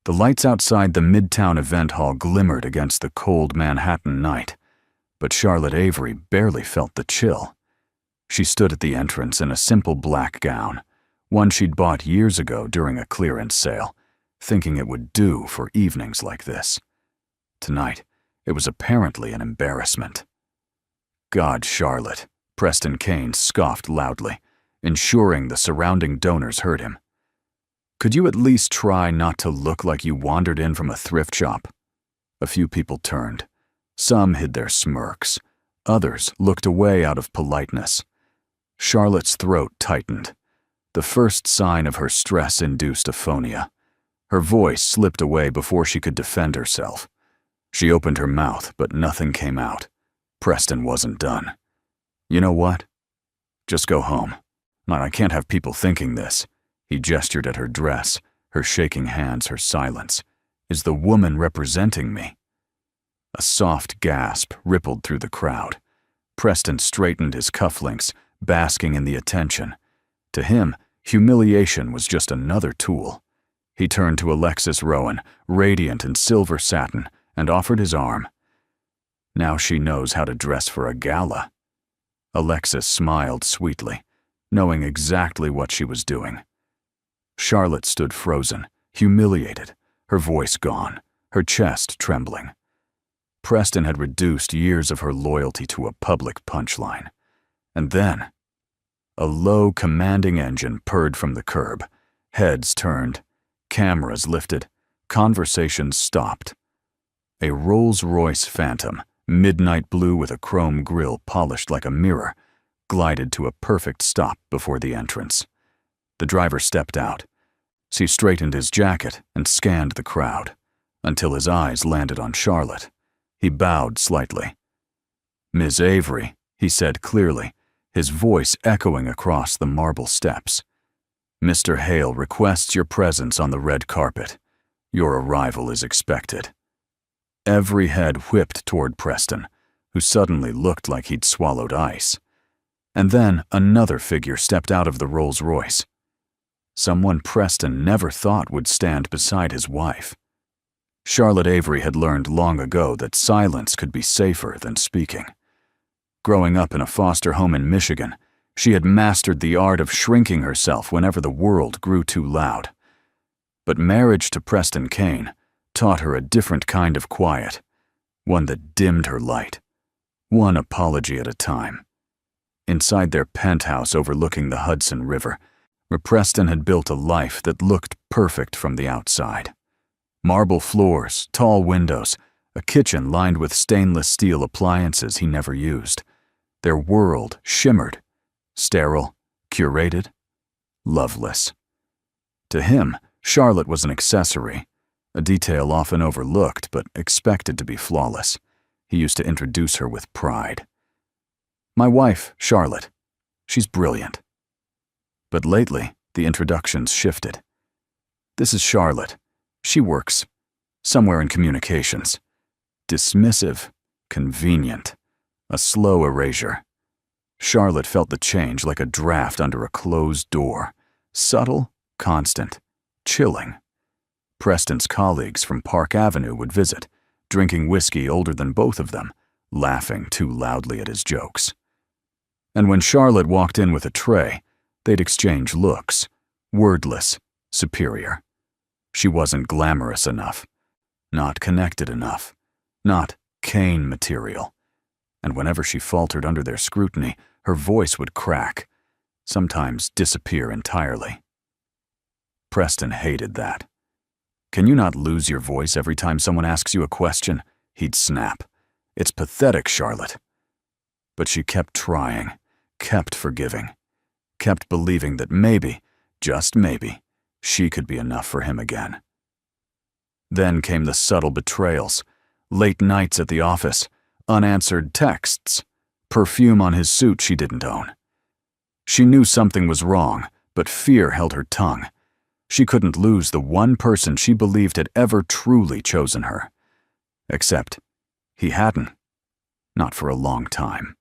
The lights outside the Midtown event hall glimmered against the cold Manhattan night, but Charlotte Avery barely felt the chill. She stood at the entrance in a simple black gown, one she'd bought years ago during a clearance sale, thinking it would do for evenings like this. Tonight, it was apparently an embarrassment. "God, Charlotte," Preston Kane scoffed loudly, ensuring the surrounding donors heard him. "Could you at least try not to look like you wandered in from a thrift shop?" A few people turned. Some hid their smirks. Others looked away out of politeness. Charlotte's throat tightened, the first sign of her stress-induced aphonia. Her voice slipped away before she could defend herself. She opened her mouth, but nothing came out. Preston wasn't done. "You know what? Just go home. I can't have people thinking this." He gestured at her dress, her shaking hands, her silence. "Is the woman representing me?" A soft gasp rippled through the crowd. Preston straightened his cufflinks, basking in the attention. To him, humiliation was just another tool. He turned to Alexis Rowan, radiant in silver satin, and offered his arm. "Now she knows how to dress for a gala." Alexis smiled sweetly, knowing exactly what she was doing. Charlotte stood frozen, humiliated, her voice gone, her chest trembling. Preston had reduced years of her loyalty to a public punchline. And then, a low, commanding engine purred from the curb. Heads turned, cameras lifted, conversations stopped. A Rolls-Royce Phantom, midnight blue with a chrome grille polished like a mirror, glided to a perfect stop before the entrance. The driver stepped out. He straightened his jacket and scanned the crowd, until his eyes landed on Charlotte. He bowed slightly. "Ms. Avery," he said clearly, his voice echoing across the marble steps. "Mr. Hale requests your presence on the red carpet. Your arrival is expected." Every head whipped toward Preston, who suddenly looked like he'd swallowed ice. And then another figure stepped out of the Rolls-Royce. Someone Preston never thought would stand beside his wife. Charlotte Avery had learned long ago that silence could be safer than speaking. Growing up in a foster home in Michigan, she had mastered the art of shrinking herself whenever the world grew too loud. But marriage to Preston Kane taught her a different kind of quiet, one that dimmed her light, one apology at a time. Inside their penthouse overlooking the Hudson River, where Preston had built a life that looked perfect from the outside. Marble floors, tall windows, a kitchen lined with stainless steel appliances he never used. Their world shimmered, sterile, curated, loveless. To him, Charlotte was an accessory, a detail often overlooked but expected to be flawless. He used to introduce her with pride. "My wife, Charlotte. She's brilliant." But lately, the introductions shifted. "This is Charlotte. She works somewhere in communications." Dismissive, convenient, a slow erasure. Charlotte felt the change like a draft under a closed door, subtle, constant, chilling. Preston's colleagues from Park Avenue would visit, drinking whiskey older than both of them, laughing too loudly at his jokes. And when Charlotte walked in with a tray, they'd exchange looks, wordless, superior. She wasn't glamorous enough, not connected enough, not Kane material. And whenever she faltered under their scrutiny, her voice would crack, sometimes disappear entirely. Preston hated that. "Can you not lose your voice every time someone asks you a question?" He'd snap. "It's pathetic, Charlotte." But she kept trying, kept forgiving, kept believing that maybe, just maybe, she could be enough for him again. Then came the subtle betrayals, late nights at the office, unanswered texts, perfume on his suit she didn't own. She knew something was wrong, but fear held her tongue. She couldn't lose the one person she believed had ever truly chosen her. Except, he hadn't. Not for a long time.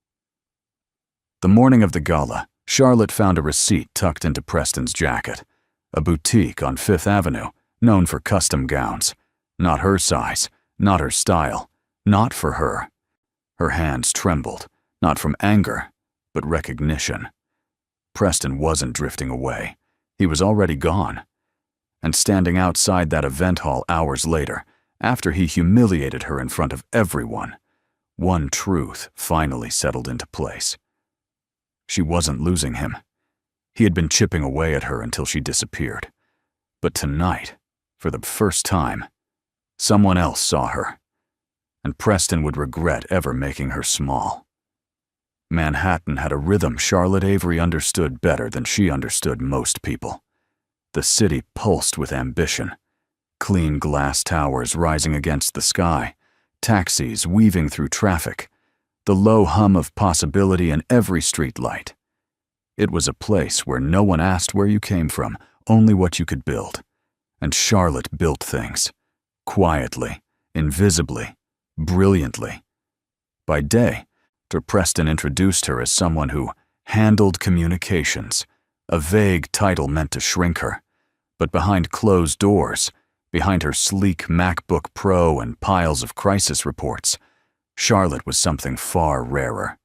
The morning of the gala, Charlotte found a receipt tucked into Preston's jacket. A boutique on Fifth Avenue, known for custom gowns. Not her size, not her style, not for her. Her hands trembled, not from anger, but recognition. Preston wasn't drifting away. He was already gone. And standing outside that event hall hours later, after he humiliated her in front of everyone, one truth finally settled into place. She wasn't losing him. He had been chipping away at her until she disappeared. But tonight, for the first time, someone else saw her, and Preston would regret ever making her small. Manhattan had a rhythm Charlotte Avery understood better than she understood most people. The city pulsed with ambition. Clean glass towers rising against the sky, taxis weaving through traffic, the low hum of possibility in every street light. It was a place where no one asked where you came from, only what you could build. And Charlotte built things. Quietly, invisibly, brilliantly. By day, Preston introduced her as someone who handled communications, a vague title meant to shrink her. But behind closed doors, behind her sleek MacBook Pro and piles of crisis reports, Charlotte was something far rarer.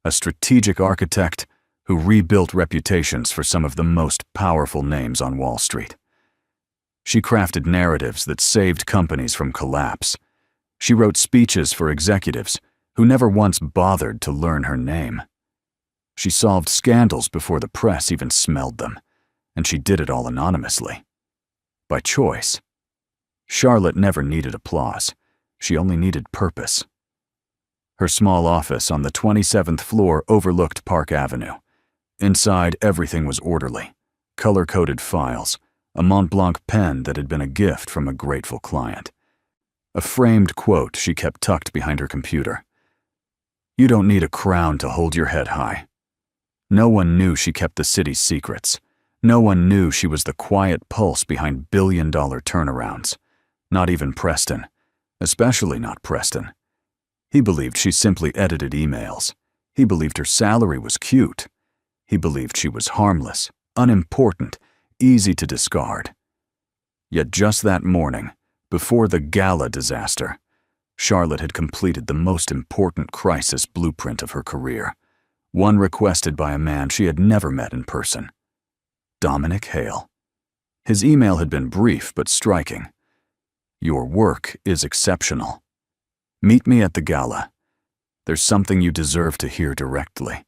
A strategic architect who rebuilt reputations for some of the most powerful names on Wall Street. She crafted narratives that saved companies from collapse. She wrote speeches for executives who never once bothered to learn her name. She solved scandals before the press even smelled them, and she did it all anonymously. By choice. Charlotte never needed applause. She only needed purpose. Her small office on the 27th floor overlooked Park Avenue. Inside, everything was orderly. Color-coded files, a Mont Blanc pen that had been a gift from a grateful client. A framed quote she kept tucked behind her computer. "You don't need a crown to hold your head high." No one knew she kept the city's secrets. No one knew she was the quiet pulse behind billion-dollar turnarounds. Not even Preston. Especially not Preston. He believed she simply edited emails. He believed her salary was cute. He believed she was harmless, unimportant, easy to discard. Yet just that morning, before the Gala disaster, Charlotte had completed the most important crisis blueprint of her career, one requested by a man she had never met in person. Dominic Hale. His email had been brief but striking. "Your work is exceptional. Meet me at the Gala. There's something you deserve to hear directly."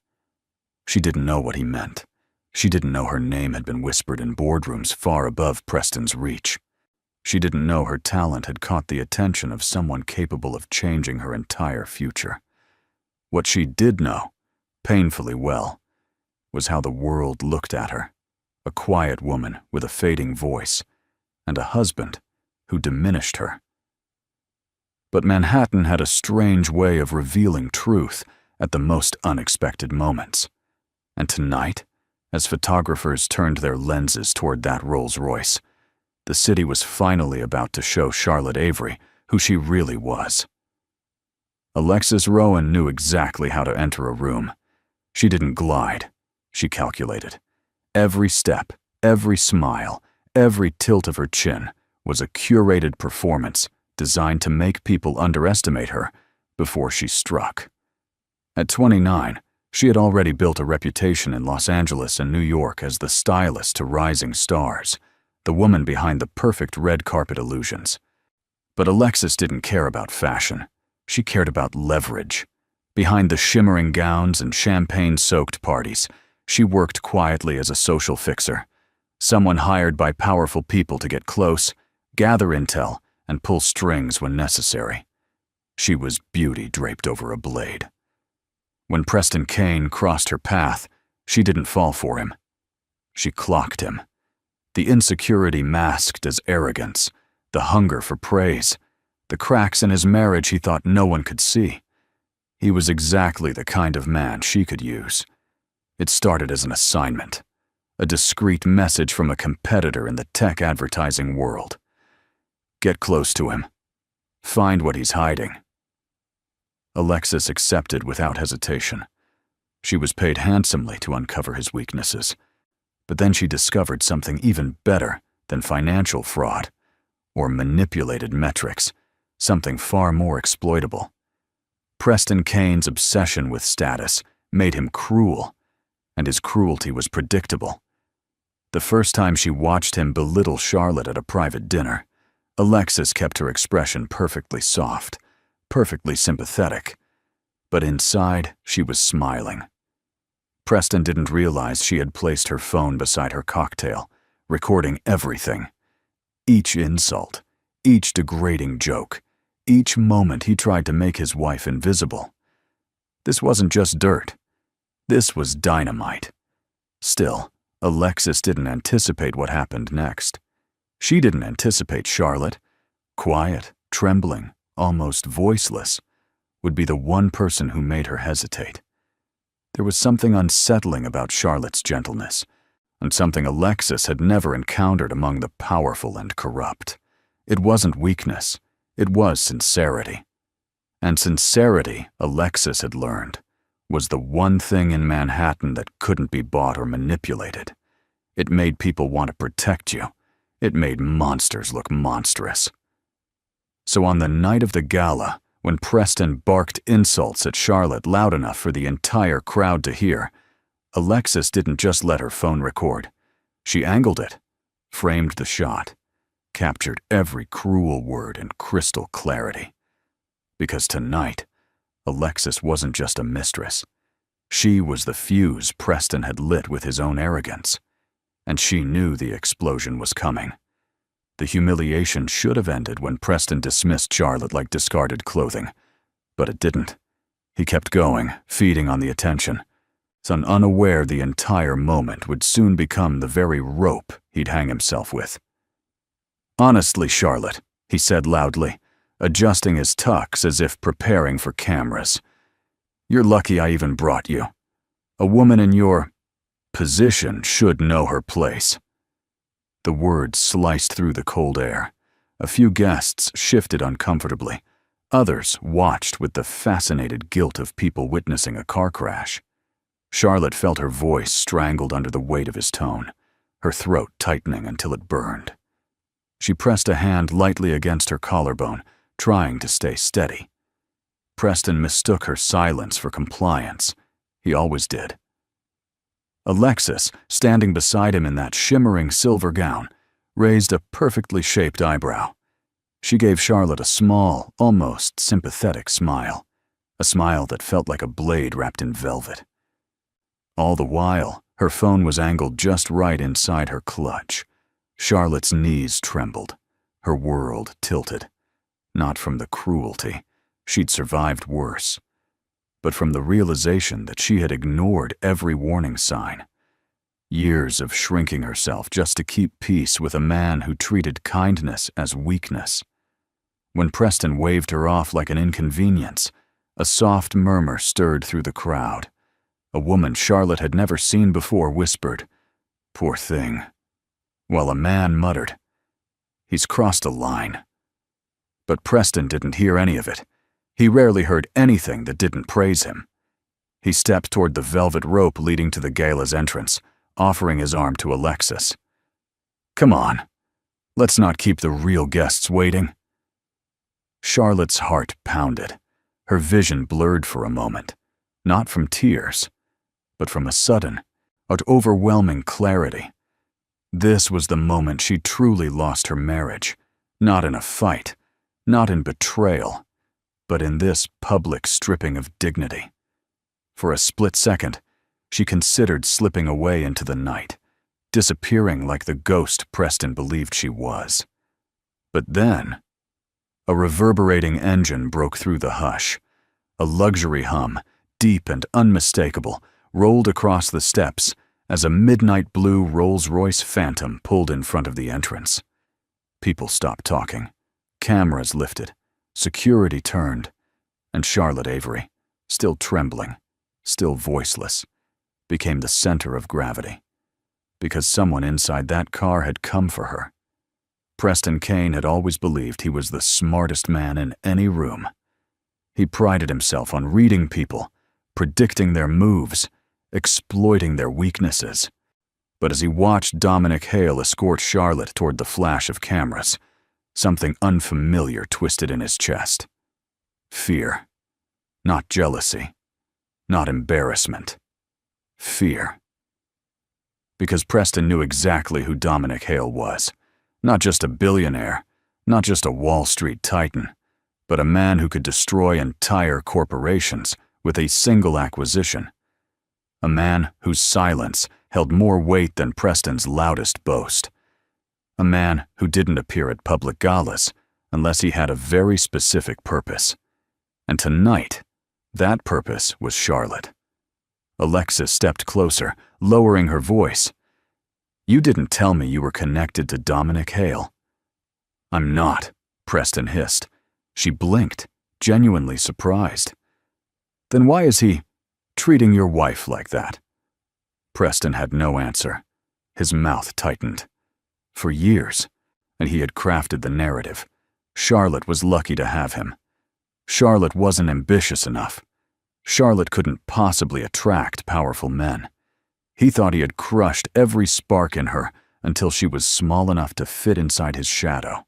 She didn't know what he meant. She didn't know her name had been whispered in boardrooms far above Preston's reach. She didn't know her talent had caught the attention of someone capable of changing her entire future. What she did know, painfully well, was how the world looked at her. A quiet woman with a fading voice, and a husband who diminished her. But Manhattan had a strange way of revealing truth at the most unexpected moments. And tonight, as photographers turned their lenses toward that Rolls-Royce, the city was finally about to show Charlotte Avery who she really was. Alexis Rowan knew exactly how to enter a room. She didn't glide. She calculated. Every step, every smile, every tilt of her chin was a curated performance designed to make people underestimate her before she struck. At 29, she had already built a reputation in Los Angeles and New York as the stylist to rising stars, the woman behind the perfect red carpet illusions. But Alexis didn't care about fashion. She cared about leverage. Behind the shimmering gowns and champagne-soaked parties, she worked quietly as a social fixer, someone hired by powerful people to get close, gather intel, and pull strings when necessary. She was beauty draped over a blade. When Preston Kane crossed her path, she didn't fall for him. She clocked him. The insecurity masked as arrogance, the hunger for praise, the cracks in his marriage he thought no one could see. He was exactly the kind of man she could use. It started as an assignment, a discreet message from a competitor in the tech advertising world. Get close to him. Find what he's hiding. Alexis accepted without hesitation. She was paid handsomely to uncover his weaknesses. But then she discovered something even better than financial fraud, or manipulated metrics, something far more exploitable. Preston Kane's obsession with status made him cruel, and his cruelty was predictable. The first time she watched him belittle Charlotte at a private dinner, Alexis kept her expression perfectly soft, perfectly sympathetic, but inside she was smiling. Preston didn't realize she had placed her phone beside her cocktail, recording everything. Each insult, each degrading joke, each moment he tried to make his wife invisible. This wasn't just dirt. This was dynamite. Still, Alexis didn't anticipate what happened next. She didn't anticipate Charlotte, quiet, trembling, almost voiceless, would be the one person who made her hesitate. There was something unsettling about Charlotte's gentleness, and something Alexis had never encountered among the powerful and corrupt. It wasn't weakness, it was sincerity. And sincerity, Alexis had learned, was the one thing in Manhattan that couldn't be bought or manipulated. It made people want to protect you. It made monsters look monstrous. So on the night of the gala, when Preston barked insults at Charlotte loud enough for the entire crowd to hear, Alexis didn't just let her phone record. She angled it, framed the shot, captured every cruel word in crystal clarity. Because tonight, Alexis wasn't just a mistress. She was the fuse Preston had lit with his own arrogance. And she knew the explosion was coming. The humiliation should have ended when Preston dismissed Charlotte like discarded clothing. But it didn't. He kept going, feeding on the attention, unaware the entire moment would soon become the very rope he'd hang himself with. "Honestly, Charlotte," he said loudly, adjusting his tux as if preparing for cameras, "you're lucky I even brought you. A woman in your position should know her place." The words sliced through the cold air. A few guests shifted uncomfortably. Others watched with the fascinated guilt of people witnessing a car crash. Charlotte felt her voice strangled under the weight of his tone, her throat tightening until it burned. She pressed a hand lightly against her collarbone, trying to stay steady. Preston mistook her silence for compliance. He always did. Alexis, standing beside him in that shimmering silver gown, raised a perfectly shaped eyebrow. She gave Charlotte a small, almost sympathetic smile, a smile that felt like a blade wrapped in velvet. All the while, her phone was angled just right inside her clutch. Charlotte's knees trembled, her world tilted. Not from the cruelty, she'd survived worse, but from the realization that she had ignored every warning sign. Years of shrinking herself just to keep peace with a man who treated kindness as weakness. When Preston waved her off like an inconvenience, a soft murmur stirred through the crowd. A woman Charlotte had never seen before whispered, "Poor thing," while a man muttered, "He's crossed a line." But Preston didn't hear any of it. He rarely heard anything that didn't praise him. He stepped toward the velvet rope leading to the gala's entrance, offering his arm to Alexis. "Come on, let's not keep the real guests waiting." Charlotte's heart pounded. Her vision blurred for a moment, not from tears, but from a sudden, overwhelming clarity. This was the moment she truly lost her marriage, not in a fight, not in betrayal, but in this public stripping of dignity. For a split second, she considered slipping away into the night, disappearing like the ghost Preston believed she was. But then, a reverberating engine broke through the hush. A luxury hum, deep and unmistakable, rolled across the steps as a midnight blue Rolls-Royce Phantom pulled in front of the entrance. People stopped talking. Cameras lifted. Security turned. And Charlotte Avery, still trembling, still voiceless, became the center of gravity. Because someone inside that car had come for her. Preston Kane had always believed he was the smartest man in any room. He prided himself on reading people, predicting their moves, exploiting their weaknesses. But as he watched Dominic Hale escort Charlotte toward the flash of cameras, Something unfamiliar twisted in his chest. Fear. Not jealousy. Not embarrassment. Fear. Because Preston knew exactly who Dominic Hale was. Not just a billionaire, not just a Wall Street titan, but a man who could destroy entire corporations with a single acquisition. A man whose silence held more weight than Preston's loudest boast. A man who didn't appear at public galas unless he had a very specific purpose. And tonight, that purpose was Charlotte. Alexis stepped closer, lowering her voice. "You didn't tell me you were connected to Dominic Hale." "I'm not," Preston hissed. She blinked, genuinely surprised. "Then why is he treating your wife like that?" Preston had no answer. His mouth tightened. For years, and he had crafted the narrative, Charlotte was lucky to have him. Charlotte wasn't ambitious enough. Charlotte couldn't possibly attract powerful men. He thought he had crushed every spark in her until she was small enough to fit inside his shadow.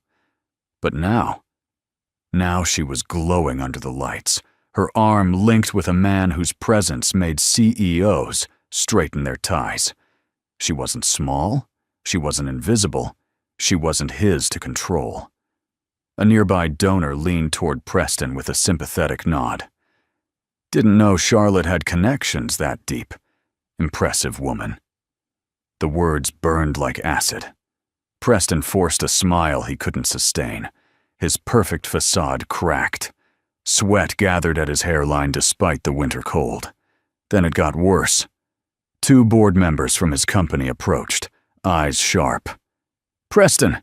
But now she was glowing under the lights, her arm linked with a man whose presence made CEOs straighten their ties. She wasn't small, she wasn't invisible, she wasn't his to control. A nearby donor leaned toward Preston with a sympathetic nod. Didn't know Charlotte had connections that deep. Impressive woman. The words burned like acid. Preston forced a smile he couldn't sustain. His perfect facade cracked. Sweat gathered at his hairline despite the winter cold. Then it got worse. 2 board members from his company approached, eyes sharp. "Preston,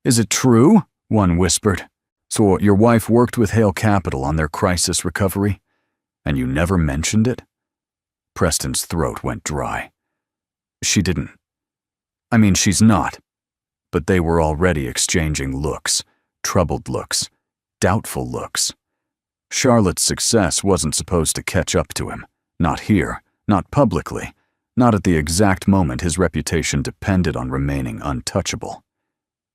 is it true?" one whispered. "So your wife worked with Hale Capital on their crisis recovery? And you never mentioned it?" Preston's throat went dry. "She didn't. I mean, she's not." But they were already exchanging looks, troubled looks, doubtful looks. Charlotte's success wasn't supposed to catch up to him. Not here, not publicly, not at the exact moment his reputation depended on remaining untouchable.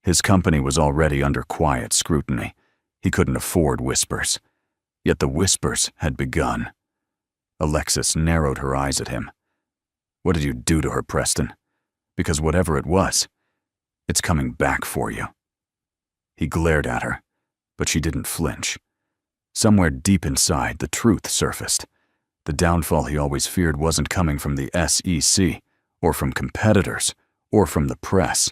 His company was already under quiet scrutiny. He couldn't afford whispers. Yet the whispers had begun. Alexis narrowed her eyes at him. "What did you do to her, Preston? Because whatever it was, it's coming back for you." He glared at her, but she didn't flinch. Somewhere deep inside, the truth surfaced. The downfall he always feared wasn't coming from the SEC, or from competitors, or from the press.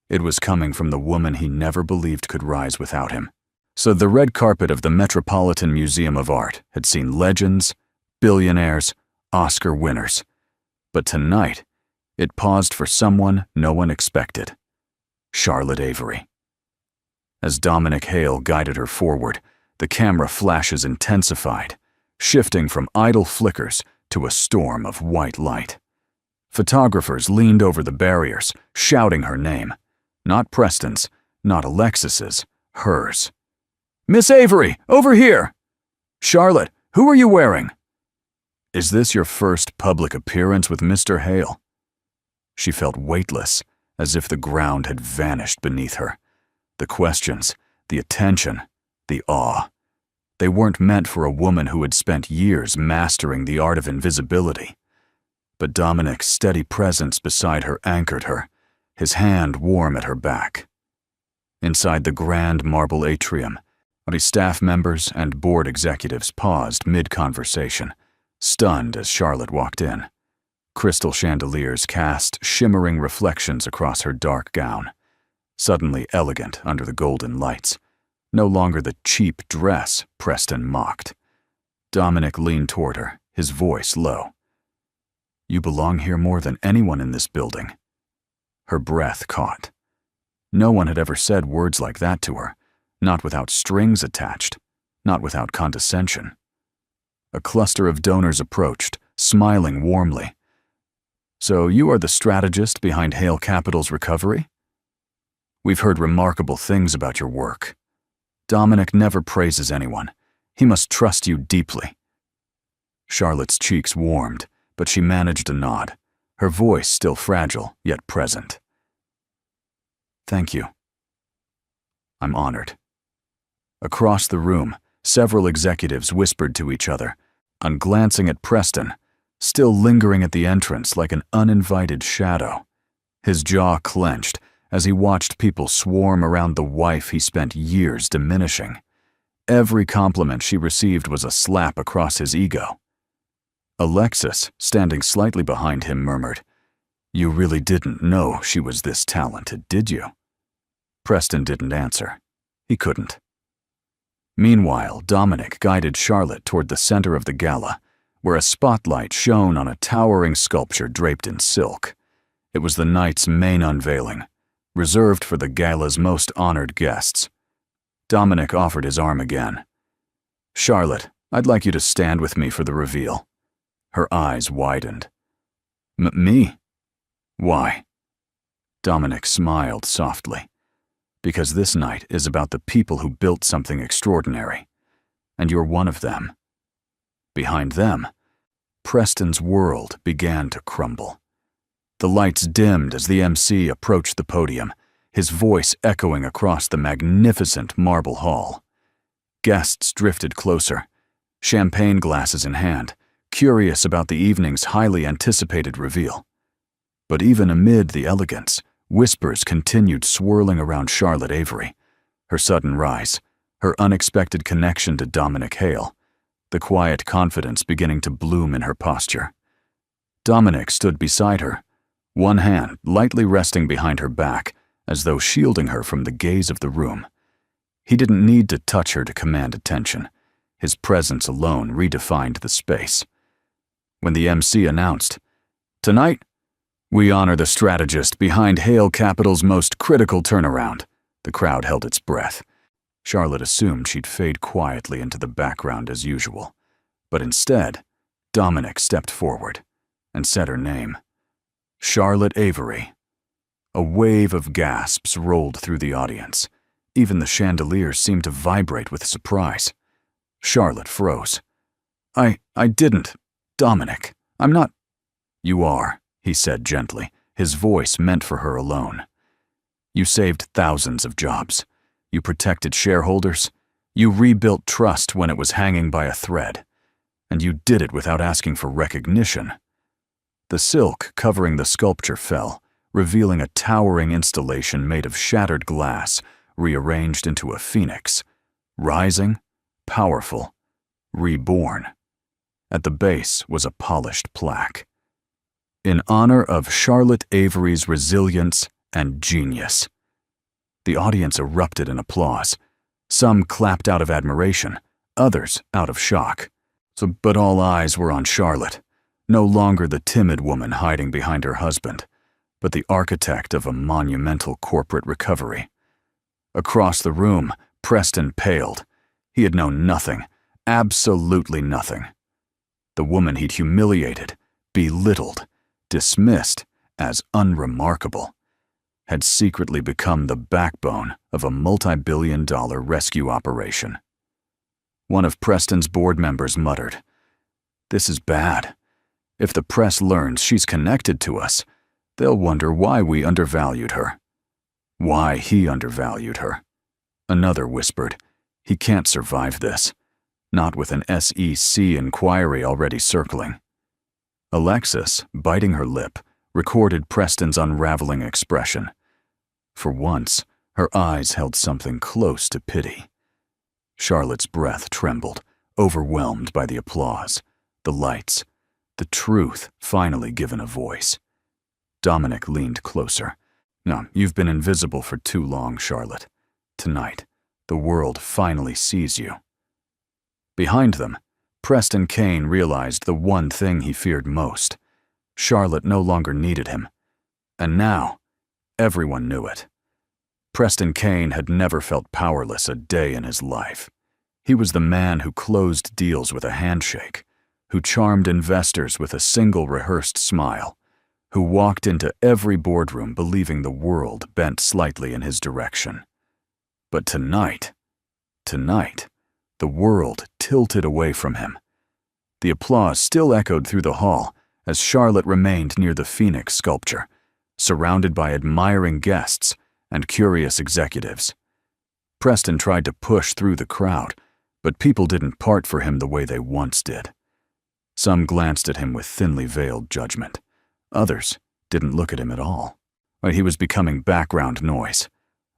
It was coming from the woman he never believed could rise without him. So the red carpet of the Metropolitan Museum of Art had seen legends, billionaires, Oscar winners. But tonight, it paused for someone no one expected. Charlotte Avery. As Dominic Hale guided her forward, the camera flashes intensified, shifting from idle flickers to a storm of white light. Photographers leaned over the barriers, shouting her name. Not Preston's, not Alexis's, hers. "Miss Avery, over here!" "Charlotte, who are you wearing?" "Is this your first public appearance with Mr. Hale?" She felt weightless, as if the ground had vanished beneath her. The questions, the attention, the awe. They weren't meant for a woman who had spent years mastering the art of invisibility. But Dominic's steady presence beside her anchored her, his hand warm at her back. Inside the grand marble atrium, staff members and board executives paused mid-conversation, stunned as Charlotte walked in. Crystal chandeliers cast shimmering reflections across her dark gown, suddenly elegant under the golden lights, no longer the cheap dress Preston mocked. Dominic leaned toward her, his voice low. "You belong here more than anyone in this building." Her breath caught. No one had ever said words like that to her, not without strings attached, not without condescension. A cluster of donors approached, smiling warmly. "So you are the strategist behind Hale Capital's recovery? We've heard remarkable things about your work. Dominic never praises anyone. He must trust you deeply." Charlotte's cheeks warmed, but she managed a nod, her voice still fragile, yet present. "Thank you. I'm honored." Across the room, several executives whispered to each other, and glancing at Preston, still lingering at the entrance like an uninvited shadow. His jaw clenched as he watched people swarm around the wife he spent years diminishing. Every compliment she received was a slap across his ego. Alexis, standing slightly behind him, murmured, "You really didn't know she was this talented, did you?" Preston didn't answer. He couldn't. Meanwhile, Dominic guided Charlotte toward the center of the gala, where a spotlight shone on a towering sculpture draped in silk. It was the night's main unveiling, reserved for the gala's most honored guests. Dominic offered his arm again. "Charlotte, I'd like you to stand with me for the reveal." Her eyes widened. Me? Why?" Dominic smiled softly. "Because this night is about the people who built something extraordinary, and you're one of them." Behind them, Preston's world began to crumble. The lights dimmed as the MC approached the podium, his voice echoing across the magnificent marble hall. Guests drifted closer, champagne glasses in hand, curious about the evening's highly anticipated reveal. But even amid the elegance, whispers continued swirling around Charlotte Avery, her sudden rise, her unexpected connection to Dominic Hale, the quiet confidence beginning to bloom in her posture. Dominic stood beside her, one hand lightly resting behind her back, as though shielding her from the gaze of the room. He didn't need to touch her to command attention. His presence alone redefined the space. When the MC announced, "Tonight, we honor the strategist behind Hale Capital's most critical turnaround," the crowd held its breath. Charlotte assumed she'd fade quietly into the background as usual. But instead, Dominic stepped forward and said her name. Charlotte Avery. A wave of gasps rolled through the audience. Even the chandeliers seemed to vibrate with surprise. Charlotte froze. I didn't. Dominic, I'm not." "You are," he said gently, his voice meant for her alone. "You saved thousands of jobs. You protected shareholders. You rebuilt trust when it was hanging by a thread. And you did it without asking for recognition." The silk covering the sculpture fell, revealing a towering installation made of shattered glass, rearranged into a phoenix, rising, powerful, reborn. At the base was a polished plaque. "In honor of Charlotte Avery's resilience and genius." The audience erupted in applause. Some clapped out of admiration, others out of shock. But all eyes were on Charlotte, no longer the timid woman hiding behind her husband, but the architect of a monumental corporate recovery. Across the room, Preston paled. He had known nothing, absolutely nothing. The woman he'd humiliated, belittled, dismissed as unremarkable, had secretly become the backbone of a multi-billion-dollar rescue operation. One of Preston's board members muttered, "This is bad. If the press learns she's connected to us, they'll wonder why we undervalued her. Why he undervalued her." Another whispered, "He can't survive this. Not with an SEC inquiry already circling." Alexis, biting her lip, recorded Preston's unraveling expression. For once, her eyes held something close to pity. Charlotte's breath trembled, overwhelmed by the applause, the lights, the truth finally given a voice. Dominic leaned closer. "No, you've been invisible for too long, Charlotte. Tonight, the world finally sees you." Behind them, Preston Kane realized the one thing he feared most. Charlotte no longer needed him. And now, everyone knew it. Preston Kane had never felt powerless a day in his life. He was the man who closed deals with a handshake, who charmed investors with a single rehearsed smile, who walked into every boardroom believing the world bent slightly in his direction. But tonight, the world tilted away from him. The applause still echoed through the hall as Charlotte remained near the Phoenix sculpture, surrounded by admiring guests and curious executives. Preston tried to push through the crowd, but people didn't part for him the way they once did. Some glanced at him with thinly veiled judgment. Others didn't look at him at all. He was becoming background noise.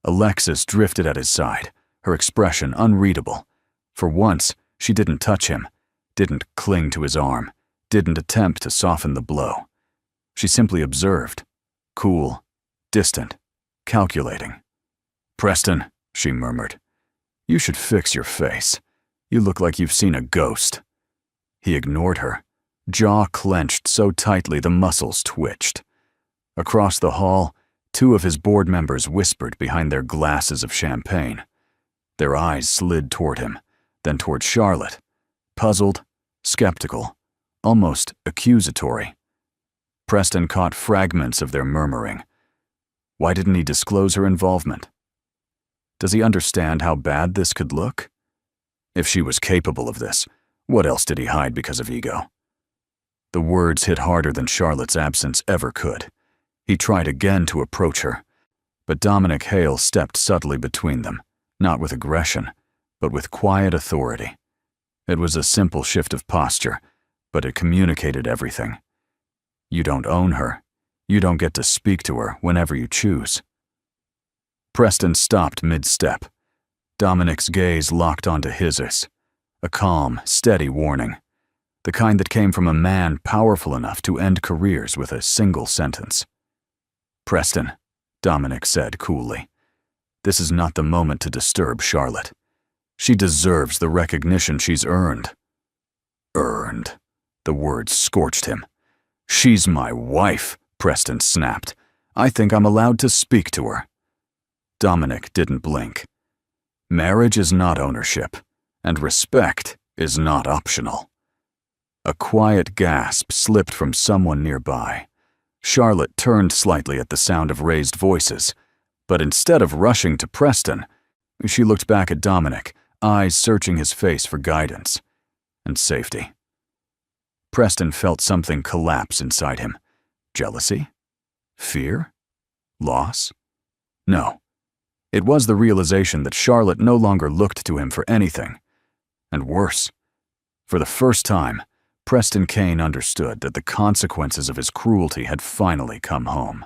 Alexis drifted at his side, her expression unreadable. For once, she didn't touch him, didn't cling to his arm, didn't attempt to soften the blow. She simply observed, cool, distant, calculating. "Preston," she murmured, "you should fix your face. You look like you've seen a ghost." He ignored her, jaw clenched so tightly the muscles twitched. Across the hall, two of his board members whispered behind their glasses of champagne. Their eyes slid toward him, then toward Charlotte, puzzled, skeptical, almost accusatory. Preston caught fragments of their murmuring. Why didn't he disclose her involvement? Does he understand how bad this could look? If she was capable of this, what else did he hide because of ego? The words hit harder than Charlotte's absence ever could. He tried again to approach her, but Dominic Hale stepped subtly between them, not with aggression, but with quiet authority. It was a simple shift of posture, but it communicated everything. You don't own her. You don't get to speak to her whenever you choose. Preston stopped mid-step. Dominic's gaze locked onto his, a calm, steady warning, the kind that came from a man powerful enough to end careers with a single sentence. "Preston," Dominic said coolly, "this is not the moment to disturb Charlotte. She deserves the recognition she's earned." Earned. The words scorched him. "She's my wife," Preston snapped. "I think I'm allowed to speak to her." Dominic didn't blink. Marriage is not ownership, and respect is not optional. A quiet gasp slipped from someone nearby. Charlotte turned slightly at the sound of raised voices, but instead of rushing to Preston, she looked back at Dominic, eyes searching his face for guidance and safety. Preston felt something collapse inside him. Jealousy? Fear? Loss? No. It was the realization that Charlotte no longer looked to him for anything. And worse, for the first time, Preston Kane understood that the consequences of his cruelty had finally come home.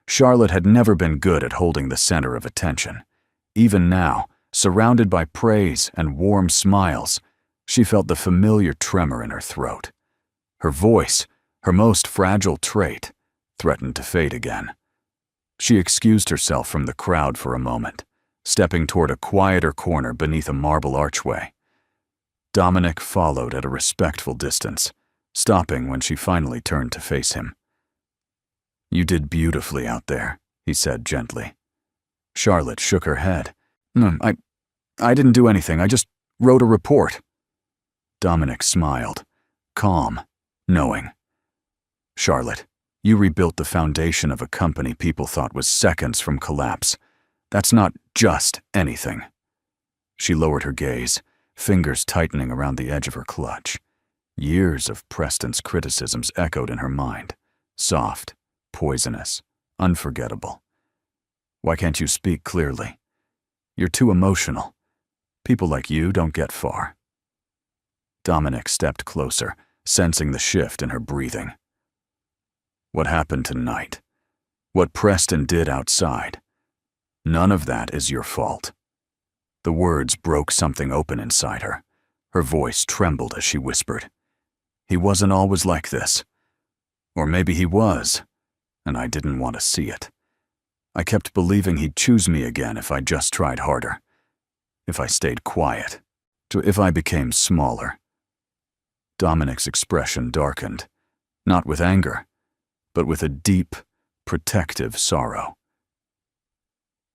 Charlotte had never been good at holding the center of attention. Even now, surrounded by praise and warm smiles, she felt the familiar tremor in her throat. Her voice, her most fragile trait, threatened to fade again. She excused herself from the crowd for a moment, stepping toward a quieter corner beneath a marble archway. Dominic followed at a respectful distance, stopping when she finally turned to face him. "You did beautifully out there," he said gently. Charlotte shook her head. I didn't do anything. I just wrote a report." Dominic smiled, calm, knowing. "Charlotte, you rebuilt the foundation of a company people thought was seconds from collapse. That's not just anything." She lowered her gaze, fingers tightening around the edge of her clutch. Years of Preston's criticisms echoed in her mind, soft, poisonous, unforgettable. "Why can't you speak clearly? You're too emotional. People like you don't get far." Dominic stepped closer, sensing the shift in her breathing. "What happened tonight? What Preston did outside? None of that is your fault." The words broke something open inside her. Her voice trembled as she whispered, "He wasn't always like this. Or maybe he was, and I didn't want to see it. I kept believing he'd choose me again if I just tried harder. If I stayed quiet. If I became smaller." Dominic's expression darkened, not with anger, but with a deep, protective sorrow.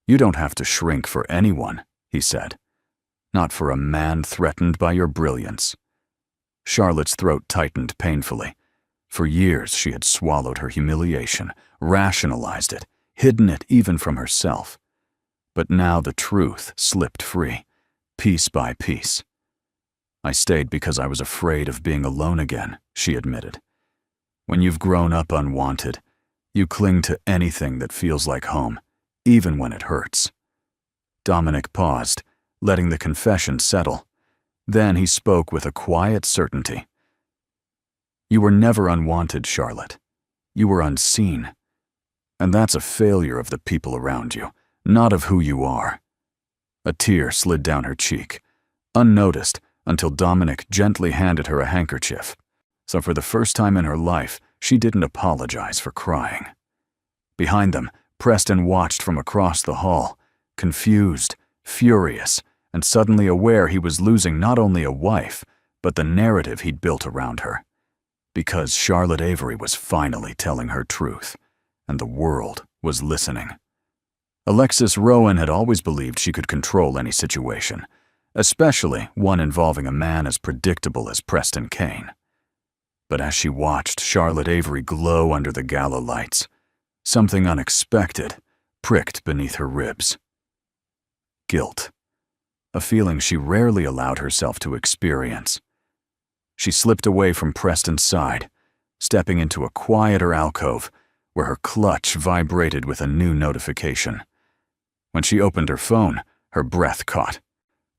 "You don't have to shrink for anyone," he said. "Not for a man threatened by your brilliance." Charlotte's throat tightened painfully. For years she had swallowed her humiliation, rationalized it, hidden it even from herself. But now the truth slipped free, piece by piece. "I stayed because I was afraid of being alone again," she admitted. "When you've grown up unwanted, you cling to anything that feels like home, even when it hurts." Dominic paused, letting the confession settle. Then he spoke with a quiet certainty. You were never unwanted, Charlotte. You were unseen. And that's a failure of the people around you, not of who you are. A tear slid down her cheek, unnoticed until Dominic gently handed her a handkerchief. So for the first time in her life, she didn't apologize for crying. Behind them, Preston watched from across the hall, confused, furious, and suddenly aware he was losing not only a wife, but the narrative he'd built around her. Because Charlotte Avery was finally telling her truth, and the world was listening. Alexis Rowan had always believed she could control any situation, especially one involving a man as predictable as Preston Kane. But as she watched Charlotte Avery glow under the gala lights, something unexpected pricked beneath her ribs. Guilt, a feeling she rarely allowed herself to experience. She slipped away from Preston's side, stepping into a quieter alcove where her clutch vibrated with a new notification. When she opened her phone, her breath caught.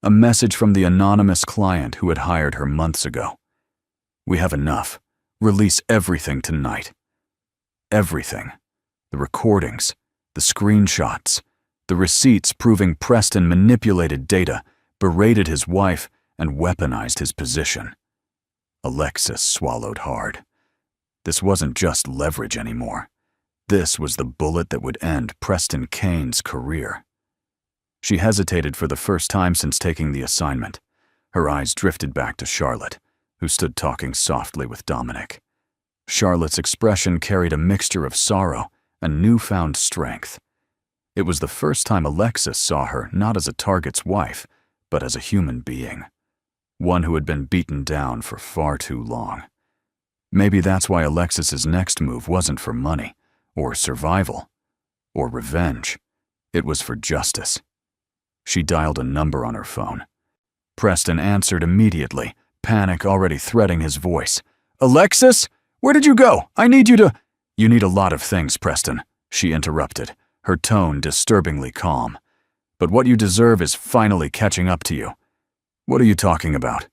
A message from the anonymous client who had hired her months ago. We have enough. Release everything tonight. Everything. The recordings, the screenshots, the receipts proving Preston manipulated data, berated his wife, and weaponized his position. Alexis swallowed hard. This wasn't just leverage anymore. This was the bullet that would end Preston Kane's career. She hesitated for the first time since taking the assignment. Her eyes drifted back to Charlotte, who stood talking softly with Dominic. Charlotte's expression carried a mixture of sorrow and newfound strength. It was the first time Alexis saw her not as a target's wife, but as a human being. One who had been beaten down for far too long. Maybe that's why Alexis's next move wasn't for money, or survival, or revenge. It was for justice. She dialed a number on her phone. Preston answered immediately, panic already threading his voice. Alexis? Where did you go? I need you to— You need a lot of things, Preston, she interrupted, her tone disturbingly calm. But what you deserve is finally catching up to you. What are you talking about?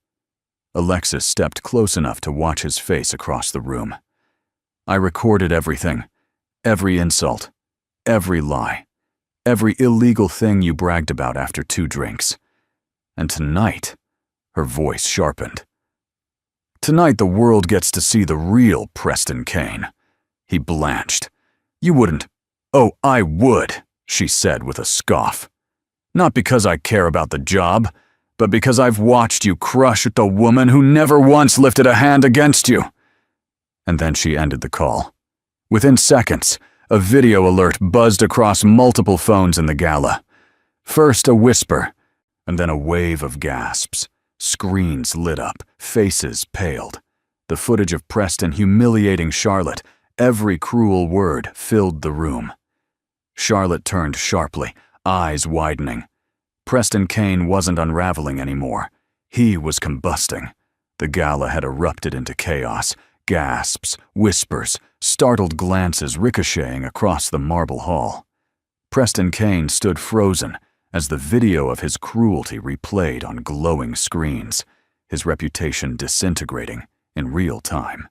Alexis stepped close enough to watch his face across the room. I recorded everything. Every insult. Every lie. Every illegal thing you bragged about after 2 drinks. And tonight, her voice sharpened. Tonight the world gets to see the real Preston Kane. He blanched. You wouldn't— Oh, I would, she said with a scoff. Not because I care about the job, but because I've watched you crush the woman who never once lifted a hand against you. And then she ended the call. Within seconds, a video alert buzzed across multiple phones in the gala. First a whisper, and then a wave of gasps. Screens lit up, faces paled. The footage of Preston humiliating Charlotte, every cruel word filled the room. Charlotte turned sharply, eyes widening. Preston Kane wasn't unraveling anymore. He was combusting. The gala had erupted into chaos. Gasps, whispers, startled glances ricocheting across the marble hall. Preston Kane stood frozen as the video of his cruelty replayed on glowing screens, his reputation disintegrating in real time.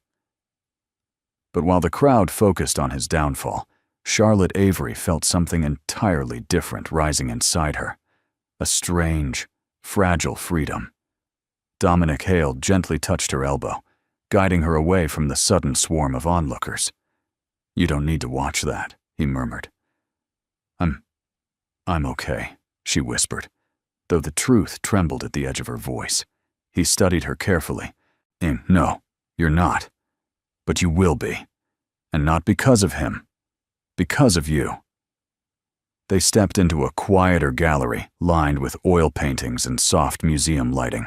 But while the crowd focused on his downfall, Charlotte Avery felt something entirely different rising inside her. A strange, fragile freedom. Dominic Hale gently touched her elbow, guiding her away from the sudden swarm of onlookers. You don't need to watch that, he murmured. I'm okay, she whispered, though the truth trembled at the edge of her voice. He studied her carefully. No, you're not. But you will be. And not because of him. Because of you. They stepped into a quieter gallery lined with oil paintings and soft museum lighting.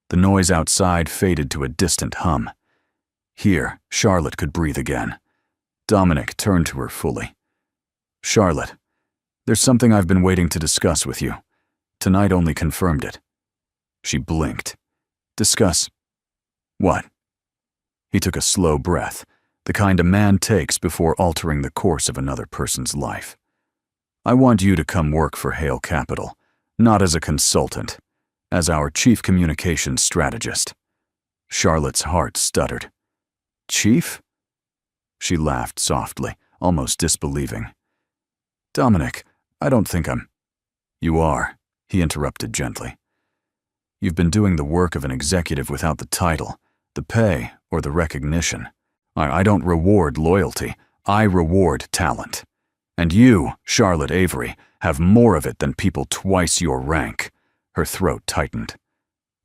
The noise outside faded to a distant hum. Here, Charlotte could breathe again. Dominic turned to her fully. Charlotte, there's something I've been waiting to discuss with you. Tonight only confirmed it. She blinked. Discuss what? He took a slow breath, the kind a man takes before altering the course of another person's life. I want you to come work for Hale Capital, Not as a consultant, as our chief communications strategist. Charlotte's heart stuttered. Chief? She laughed softly, almost disbelieving. Dominic, I don't think I'm... You are, he interrupted gently. You've been doing the work of an executive without the title, the pay, or the recognition. I don't reward loyalty, I reward talent. And you, Charlotte Avery, have more of it than people twice your rank. Her throat tightened.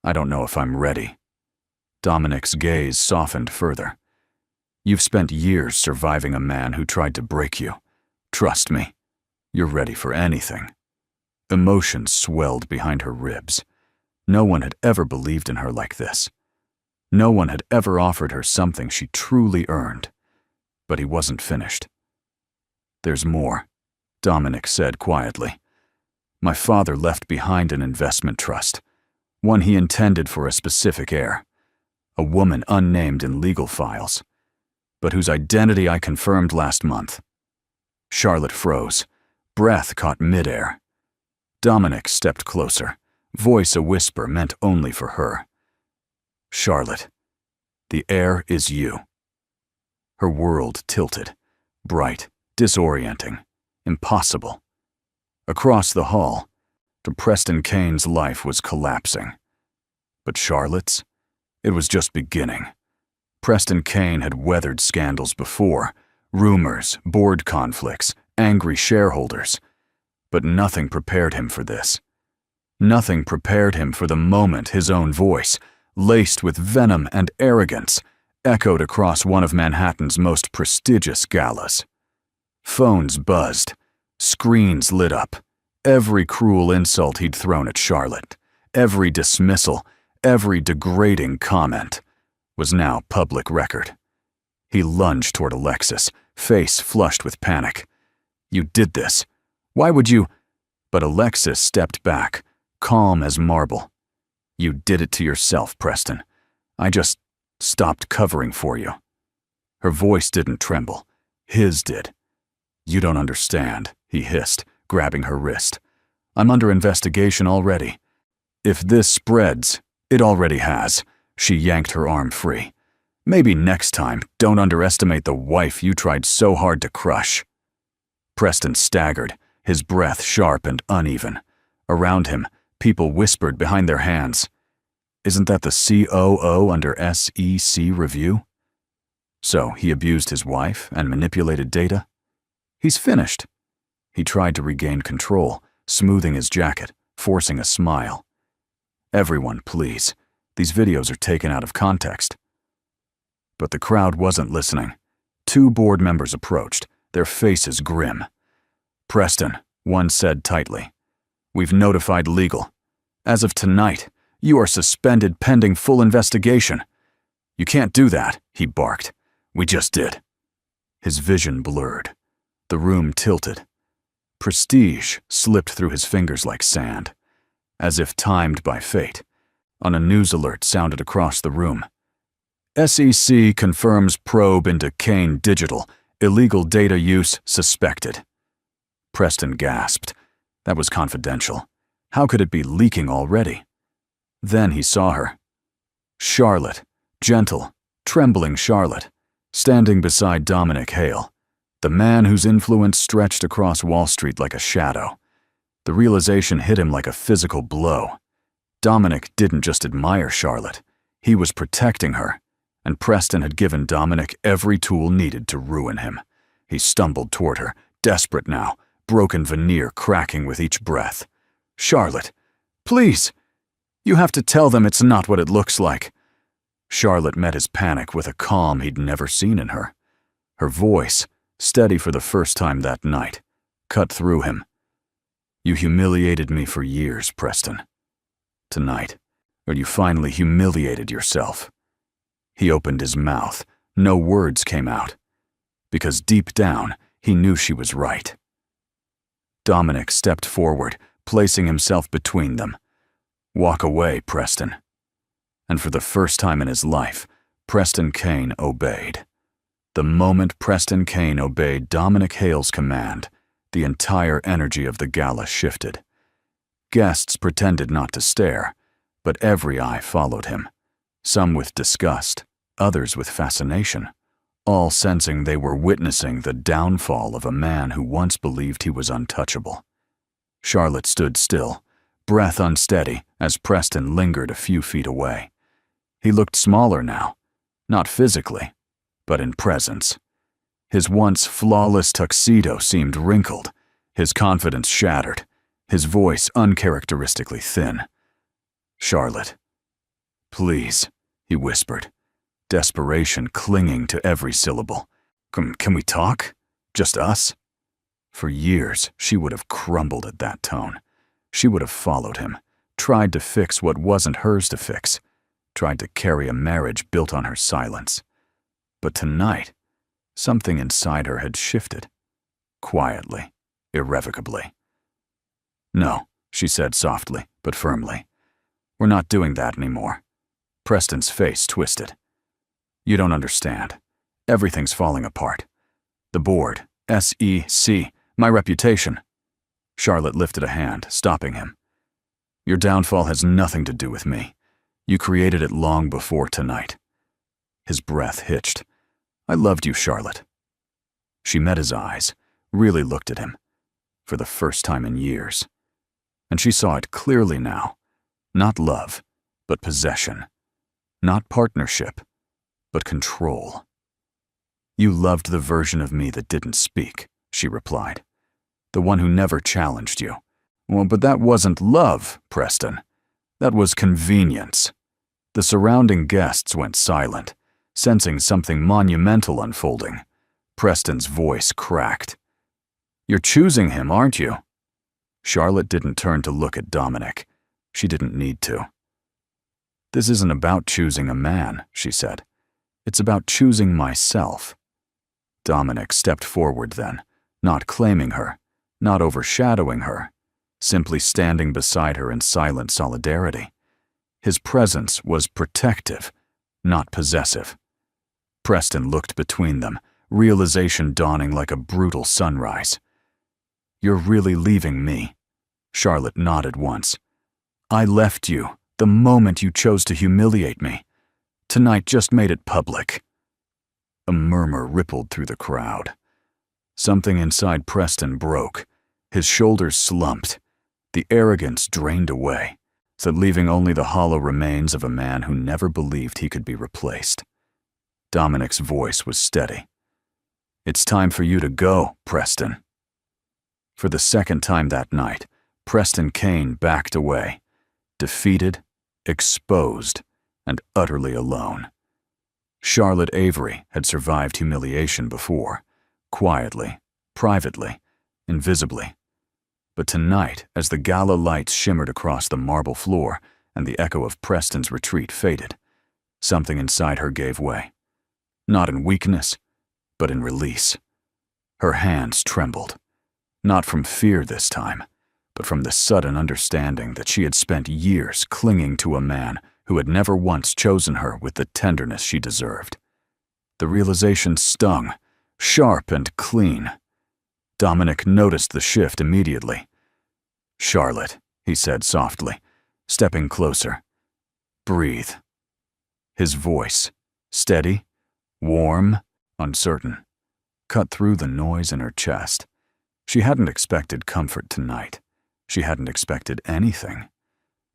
I don't know if I'm ready. Dominic's gaze softened further. You've spent years surviving a man who tried to break you. Trust me, you're ready for anything. Emotion swelled behind her ribs. No one had ever believed in her like this. No one had ever offered her something she truly earned. But he wasn't finished. There's more, Dominic said quietly. My father left behind an investment trust, one he intended for a specific heir, a woman unnamed in legal files, but whose identity I confirmed last month. Charlotte froze. Breath caught midair. Dominic stepped closer, voice a whisper meant only for her. Charlotte, the heir is you. Her world tilted, bright, disorienting, impossible. Across the hall, Preston Kane's life was collapsing. But Charlotte's? It was just beginning. Preston Kane had weathered scandals before, rumors, board conflicts, angry shareholders. But nothing prepared him for this. Nothing prepared him for the moment his own voice, laced with venom and arrogance, echoed across one of Manhattan's most prestigious galas. Phones buzzed. Screens lit up. Every cruel insult he'd thrown at Charlotte, every dismissal, every degrading comment, was now public record. He lunged toward Alexis, face flushed with panic. You did this. Why would you? But Alexis stepped back, calm as marble. You did it to yourself, Preston. I just stopped covering for you. Her voice didn't tremble. His did. You don't understand, he hissed, grabbing her wrist. I'm under investigation already. If this spreads, it already has. She yanked her arm free. Maybe next time, don't underestimate the wife you tried so hard to crush. Preston staggered, his breath sharp and uneven. Around him, people whispered behind their hands. Isn't that the COO under SEC review? So he abused his wife and manipulated data? He's finished. He tried to regain control, smoothing his jacket, forcing a smile. Everyone, please. These videos are taken out of context. But the crowd wasn't listening. 2 board members approached, their faces grim. Preston, one said tightly. We've notified legal. As of tonight, you are suspended pending full investigation. You can't do that, he barked. We just did. His vision blurred. The room tilted. Prestige slipped through his fingers like sand. As if timed by fate, a news alert sounded across the room. SEC confirms probe into Kane Digital. Illegal data use suspected. Preston gasped. That was confidential. How could it be leaking already? Then he saw her. Charlotte, gentle, trembling Charlotte, standing beside Dominic Hale, the man whose influence stretched across Wall Street like a shadow. The realization hit him like a physical blow. Dominic didn't just admire Charlotte. He was protecting her, and Preston had given Dominic every tool needed to ruin him. He stumbled toward her, desperate now, broken veneer cracking with each breath. Charlotte, please! You have to tell them it's not what it looks like. Charlotte met his panic with a calm he'd never seen in her. Her voice, steady for the first time that night, cut through him. You humiliated me for years, Preston. Tonight, or you finally humiliated yourself. He opened his mouth. No words came out. Because deep down, he knew she was right. Dominic stepped forward, placing himself between them. Walk away, Preston. And for the first time in his life, Preston Kane obeyed. The moment Preston Kane obeyed Dominic Hale's command, the entire energy of the gala shifted. Guests pretended not to stare, but every eye followed him, some with disgust, others with fascination, all sensing they were witnessing the downfall of a man who once believed he was untouchable. Charlotte stood still, breath unsteady, as Preston lingered a few feet away. He looked smaller now, not physically, but in presence. His once flawless tuxedo seemed wrinkled, his confidence shattered, his voice uncharacteristically thin. "Charlotte, please," he whispered, desperation clinging to every syllable. Can we talk? Just us?" For years, she would have crumbled at that tone. She would have followed him, tried to fix what wasn't hers to fix, tried to carry a marriage built on her silence. But tonight, something inside her had shifted. Quietly, irrevocably. "No," she said softly, but firmly. "We're not doing that anymore." Preston's face twisted. "You don't understand. Everything's falling apart. The board, SEC, my reputation." Charlotte lifted a hand, stopping him. "Your downfall has nothing to do with me. You created it long before tonight." His breath hitched. "I loved you, Charlotte." She met his eyes, really looked at him, for the first time in years. And she saw it clearly now. Not love, but possession. Not partnership, but control. "You loved the version of me that didn't speak," she replied. "The one who never challenged you." "Well, but that wasn't love, Preston. That was convenience." The surrounding guests went silent, sensing something monumental unfolding. Preston's voice cracked. "You're choosing him, aren't you?" Charlotte didn't turn to look at Dominic. She didn't need to. "This isn't about choosing a man," she said. "It's about choosing myself." Dominic stepped forward then, not claiming her, not overshadowing her, simply standing beside her in silent solidarity. His presence was protective, not possessive. Preston looked between them, realization dawning like a brutal sunrise. "You're really leaving me?" Charlotte nodded once. "I left you the moment you chose to humiliate me. Tonight just made it public." A murmur rippled through the crowd. Something inside Preston broke. His shoulders slumped. The arrogance drained away, so leaving only the hollow remains of a man who never believed he could be replaced. Dominic's voice was steady. "It's time for you to go, Preston." For the second time that night, Preston Kane backed away, defeated, exposed, and utterly alone. Charlotte Avery had survived humiliation before, quietly, privately, invisibly. But tonight, as the gala lights shimmered across the marble floor and the echo of Preston's retreat faded, something inside her gave way. Not in weakness, but in release. Her hands trembled, not from fear this time, but from the sudden understanding that she had spent years clinging to a man who had never once chosen her with the tenderness she deserved. The realization stung, sharp and clean. Dominic noticed the shift immediately. "Charlotte," he said softly, stepping closer. "Breathe." His voice, steady, warm, uncertain, cut through the noise in her chest. She hadn't expected comfort tonight. She hadn't expected anything.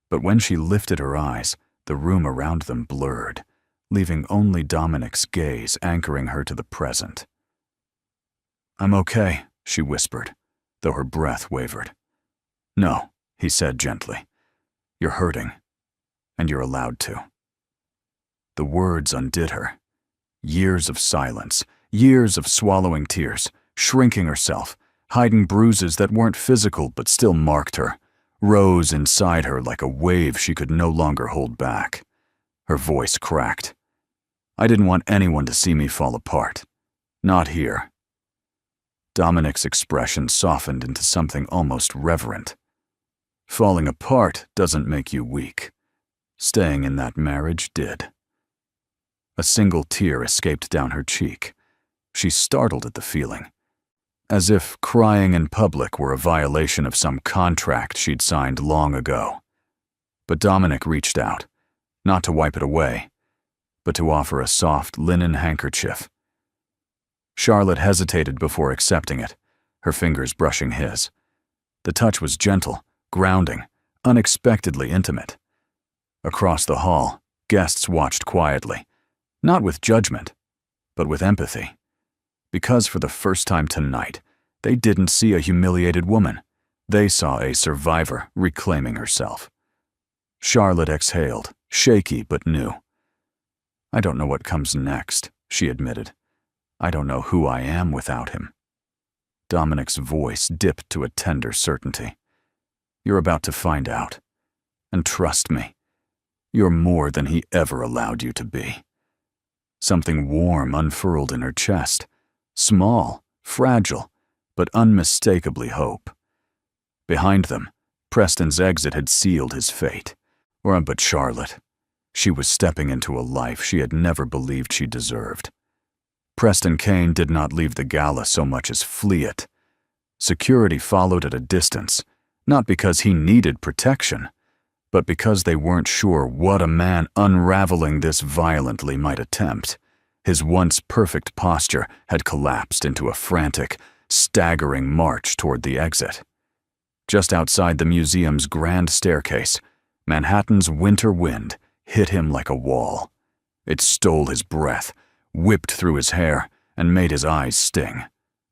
But when she lifted her eyes, the room around them blurred, leaving only Dominic's gaze anchoring her to the present. "I'm okay," she whispered, though her breath wavered. "No," he said gently. "You're hurting, and you're allowed to." The words undid her. Years of silence, years of swallowing tears, shrinking herself, hiding bruises that weren't physical but still marked her, rose inside her like a wave she could no longer hold back. Her voice cracked. "I didn't want anyone to see me fall apart. Not here." Dominic's expression softened into something almost reverent. "Falling apart doesn't make you weak. Staying in that marriage did." A single tear escaped down her cheek. She startled at the feeling. as if crying in public were a violation of some contract she'd signed long ago. But Dominic reached out, not to wipe it away, but to offer a soft linen handkerchief. Charlotte hesitated before accepting it, her fingers brushing his. The touch was gentle, grounding, unexpectedly intimate. Across the hall, guests watched quietly, not with judgment, but with empathy. Because for the first time tonight, they didn't see a humiliated woman. They saw a survivor reclaiming herself. Charlotte exhaled, shaky but new. "I don't know what comes next," she admitted. "I don't know who I am without him." Dominic's voice dipped to a tender certainty. "You're about to find out. And trust me, you're more than he ever allowed you to be." Something warm unfurled in her chest, small, fragile, but unmistakably hope. Behind them, Preston's exit had sealed his fate. But Charlotte, she was stepping into a life she had never believed she deserved. Preston Kane did not leave the Gala so much as flee it. Security followed at a distance, not because he needed protection, but because they weren't sure what a man unraveling this violently might attempt. His once perfect posture had collapsed into a frantic, staggering march toward the exit. Just outside the museum's grand staircase, Manhattan's winter wind hit him like a wall. It stole his breath, whipped through his hair, and made his eyes sting.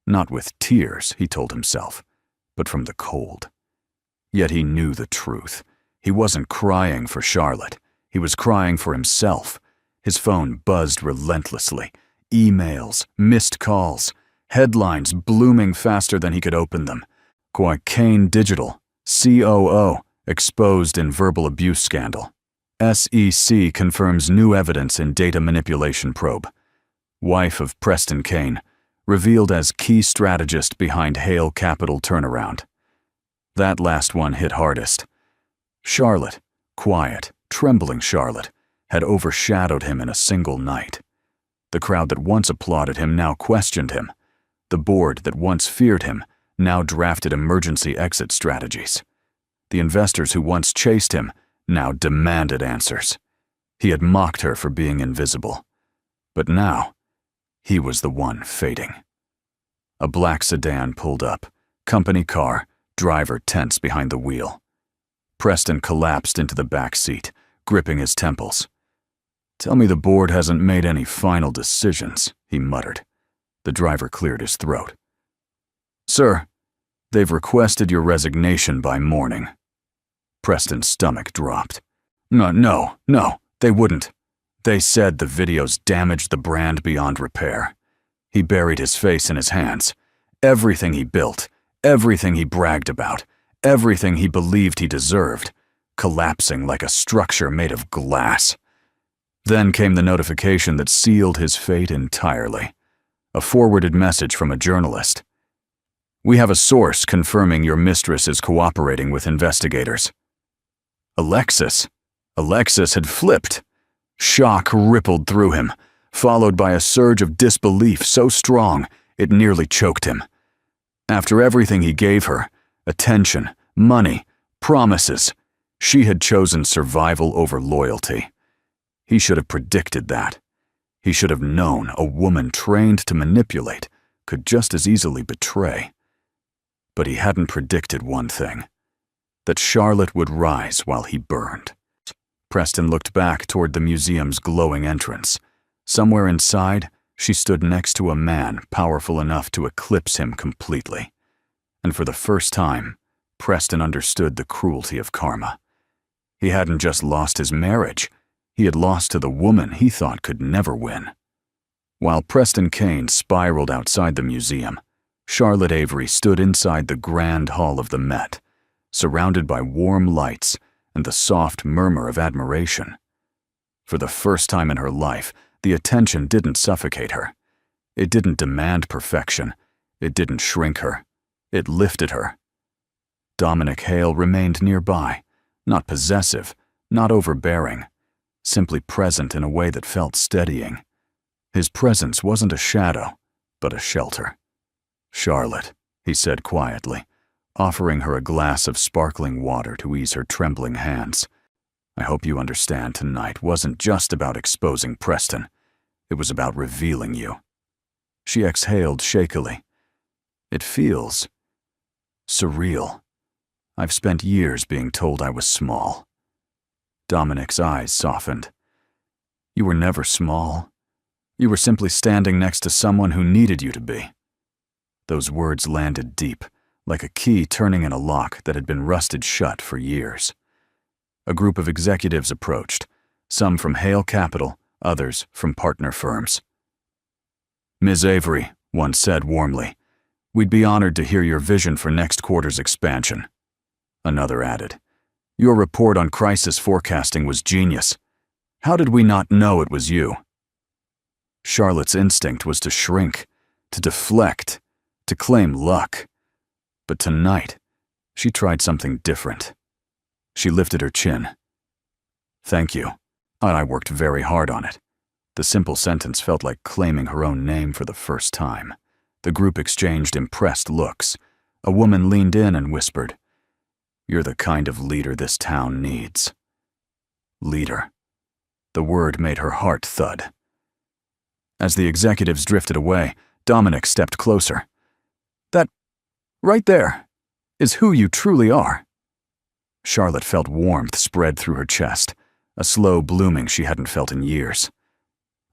Not with tears, he told himself, but from the cold. Yet he knew the truth. He wasn't crying for Charlotte. He was crying for himself. His phone buzzed relentlessly. Emails, missed calls, headlines blooming faster than he could open them. Kane Digital, COO, exposed in verbal abuse scandal. SEC confirms new evidence in data manipulation probe. Wife of Preston Kane, revealed as key strategist behind Hale Capital turnaround. That last one hit hardest. Charlotte, quiet, trembling Charlotte, had overshadowed him in a single night. The crowd that once applauded him now questioned him. The board that once feared him now drafted emergency exit strategies. The investors who once chased him now demanded answers. He had mocked her for being invisible. But now, he was the one fading. A black sedan pulled up, company car, driver tense behind the wheel. Preston collapsed into the back seat, gripping his temples. "Tell me the board hasn't made any final decisions," he muttered. The driver cleared his throat. "Sir, they've requested your resignation by morning." Preston's stomach dropped. No, they wouldn't. They said the videos damaged the brand beyond repair." He buried his face in his hands. Everything he built, everything he bragged about, everything he believed he deserved, collapsing like a structure made of glass. Then came the notification that sealed his fate entirely. A forwarded message from a journalist. "We have a source confirming your mistress is cooperating with investigators." Alexis had flipped. Shock rippled through him, followed by a surge of disbelief so strong it nearly choked him. After everything he gave her, attention, money, promises, she had chosen survival over loyalty. He should have predicted that. He should have known a woman trained to manipulate could just as easily betray. But he hadn't predicted one thing: that Charlotte would rise while he burned. Preston looked back toward the museum's glowing entrance. Somewhere inside, she stood next to a man powerful enough to eclipse him completely. And for the first time, Preston understood the cruelty of karma. He hadn't just lost his marriage, he had lost to the woman he thought could never win. While Preston Kane spiraled outside the museum, Charlotte Avery stood inside the grand hall of the Met, surrounded by warm lights and the soft murmur of admiration. For the first time in her life, the attention didn't suffocate her. It didn't demand perfection. It didn't shrink her. It lifted her. Dominic Hale remained nearby, not possessive, not overbearing, simply present in a way that felt steadying. His presence wasn't a shadow, but a shelter. "Charlotte," he said quietly, offering her a glass of sparkling water to ease her trembling hands. "I hope you understand tonight wasn't just about exposing Preston. It was about revealing you." She exhaled shakily. "It feels surreal. I've spent years being told I was small." Dominic's eyes softened. "You were never small. You were simply standing next to someone who needed you to be." Those words landed deep, like a key turning in a lock that had been rusted shut for years. A group of executives approached, some from Hale Capital, others from partner firms. "Ms. Avery," one said warmly, "we'd be honored to hear your vision for next quarter's expansion." Another added, "Your report on crisis forecasting was genius. How did we not know it was you?" Charlotte's instinct was to shrink, to deflect, to claim luck. But tonight, she tried something different. She lifted her chin. "Thank you. I worked very hard on it." The simple sentence felt like claiming her own name for the first time. The group exchanged impressed looks. A woman leaned in and whispered, "You're the kind of leader this town needs." Leader. The word made her heart thud. As the executives drifted away, Dominic stepped closer. "That, right there, is who you truly are." Charlotte felt warmth spread through her chest, a slow blooming she hadn't felt in years.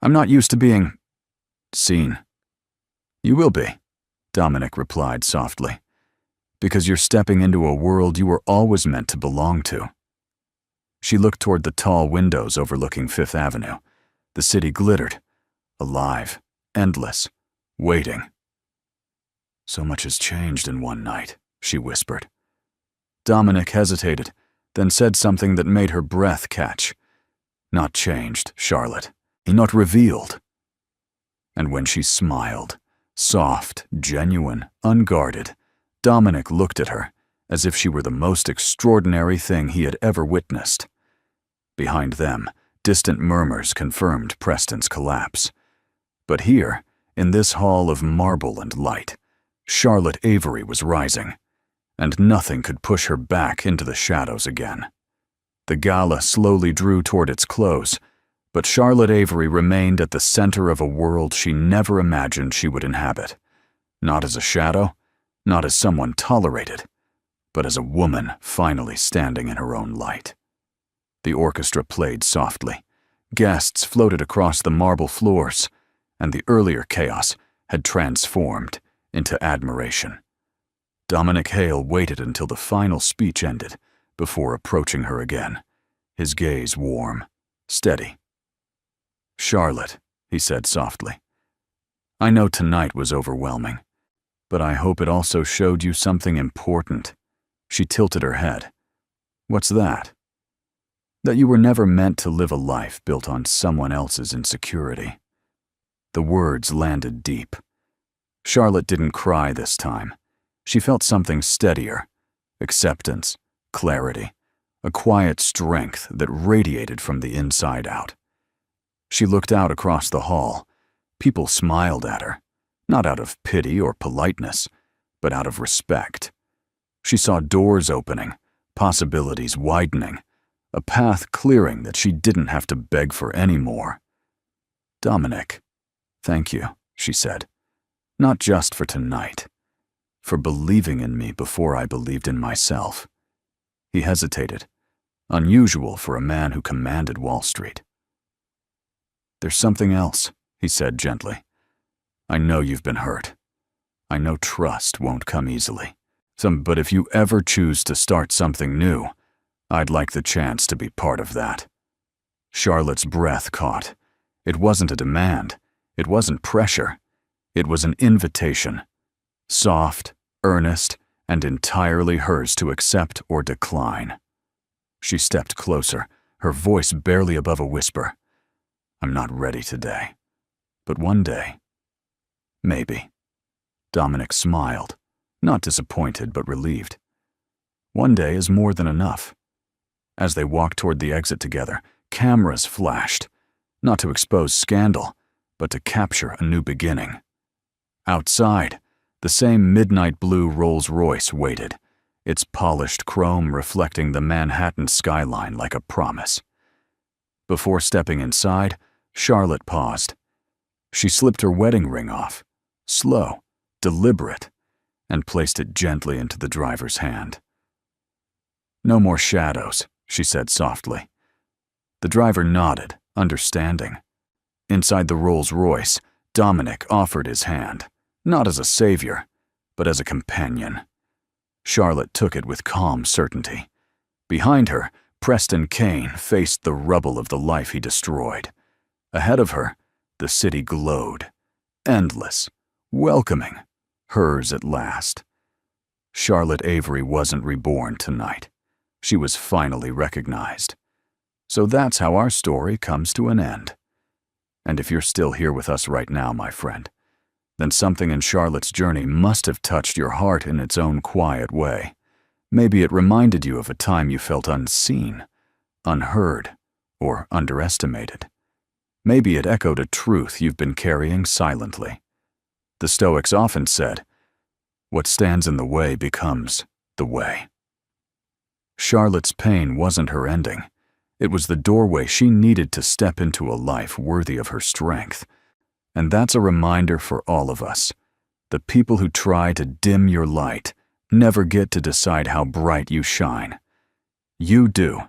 "I'm not used to being seen." "You will be," Dominic replied softly, "because you're stepping into a world you were always meant to belong to." She looked toward the tall windows overlooking Fifth Avenue. The city glittered, alive, endless, waiting. "So much has changed in one night," she whispered. Dominic hesitated, then said something that made her breath catch. "Not changed, Charlotte. Not revealed." And when she smiled, soft, genuine, unguarded, Dominic looked at her as if she were the most extraordinary thing he had ever witnessed. Behind them, distant murmurs confirmed Preston's collapse. But here, in this hall of marble and light, Charlotte Avery was rising, and nothing could push her back into the shadows again. The gala slowly drew toward its close, but Charlotte Avery remained at the center of a world she never imagined she would inhabit. Not as a shadow, not as someone tolerated, but as a woman finally standing in her own light. The orchestra played softly. Guests floated across the marble floors, and the earlier chaos had transformed into admiration. Dominic Hale waited until the final speech ended before approaching her again, his gaze warm, steady. "Charlotte," he said softly, "I know tonight was overwhelming, but I hope it also showed you something important." She tilted her head. "What's that?" "That you were never meant to live a life built on someone else's insecurity." The words landed deep. Charlotte didn't cry this time. She felt something steadier, acceptance, clarity, a quiet strength that radiated from the inside out. She looked out across the hall. People smiled at her, not out of pity or politeness, but out of respect. She saw doors opening, possibilities widening, a path clearing that she didn't have to beg for anymore. "Dominic, thank you," she said. "Not just for tonight, for believing in me before I believed in myself." He hesitated, unusual for a man who commanded Wall Street. "There's something else," he said gently. "I know you've been hurt. I know trust won't come easily. But if you ever choose to start something new, I'd like the chance to be part of that." Charlotte's breath caught. It wasn't a demand. It wasn't pressure. It was an invitation. Soft, earnest, and entirely hers to accept or decline. She stepped closer, her voice barely above a whisper. "I'm not ready today. But one day, maybe." Dominic smiled, not disappointed but relieved. One day is more than enough. As they walked toward the exit together, cameras flashed, not to expose scandal, but to capture a new beginning. Outside, The same midnight blue Rolls-Royce waited, its polished chrome reflecting the Manhattan skyline like a promise. Before stepping inside, Charlotte paused. She slipped her wedding ring off, slow, deliberate, and placed it gently into the driver's hand. "No more shadows," she said softly. The driver nodded, understanding. Inside the Rolls-Royce, Dominic offered his hand, not as a savior, but as a companion. Charlotte took it with calm certainty. Behind her, Preston Kane faced the rubble of the life he destroyed. Ahead of her, the city glowed, endless, welcoming, hers at last. Charlotte Avery wasn't reborn tonight. She was finally recognized. So that's how our story comes to an end. And if you're still here with us right now, my friend, then something in Charlotte's journey must have touched your heart in its own quiet way. Maybe it reminded you of a time you felt unseen, unheard, or underestimated. Maybe it echoed a truth you've been carrying silently. The Stoics often said, "What stands in the way becomes the way." Charlotte's pain wasn't her ending. It was the doorway she needed to step into a life worthy of her strength. And that's a reminder for all of us. The people who try to dim your light never get to decide how bright you shine. You do.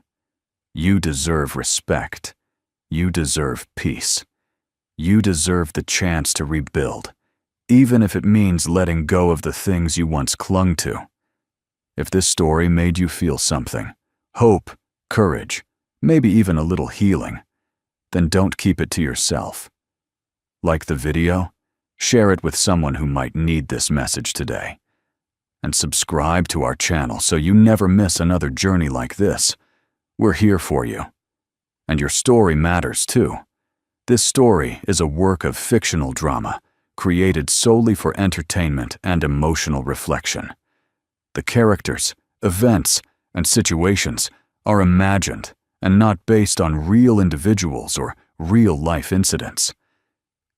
You deserve respect. You deserve peace. You deserve the chance to rebuild, even if it means letting go of the things you once clung to. If this story made you feel something, hope, courage, maybe even a little healing, then don't keep it to yourself. Like the video, share it with someone who might need this message today. And subscribe to our channel so you never miss another journey like this. We're here for you. And your story matters too. This story is a work of fictional drama, created solely for entertainment and emotional reflection. The characters, events, and situations are imagined and not based on real individuals or real-life incidents.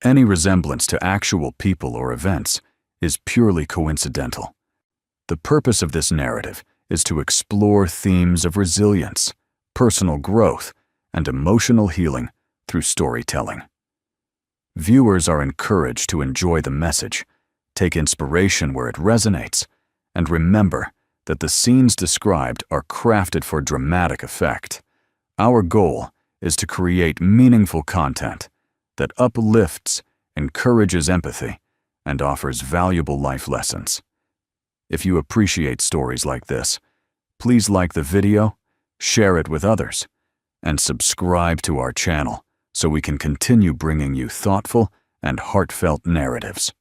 Any resemblance to actual people or events is purely coincidental. The purpose of this narrative is to explore themes of resilience, personal growth, and emotional healing through storytelling. Viewers are encouraged to enjoy the message, take inspiration where it resonates, and remember that the scenes described are crafted for dramatic effect. Our goal is to create meaningful content that uplifts, encourages empathy, and offers valuable life lessons. If you appreciate stories like this, please like the video, share it with others, and subscribe to our channel so we can continue bringing you thoughtful and heartfelt narratives.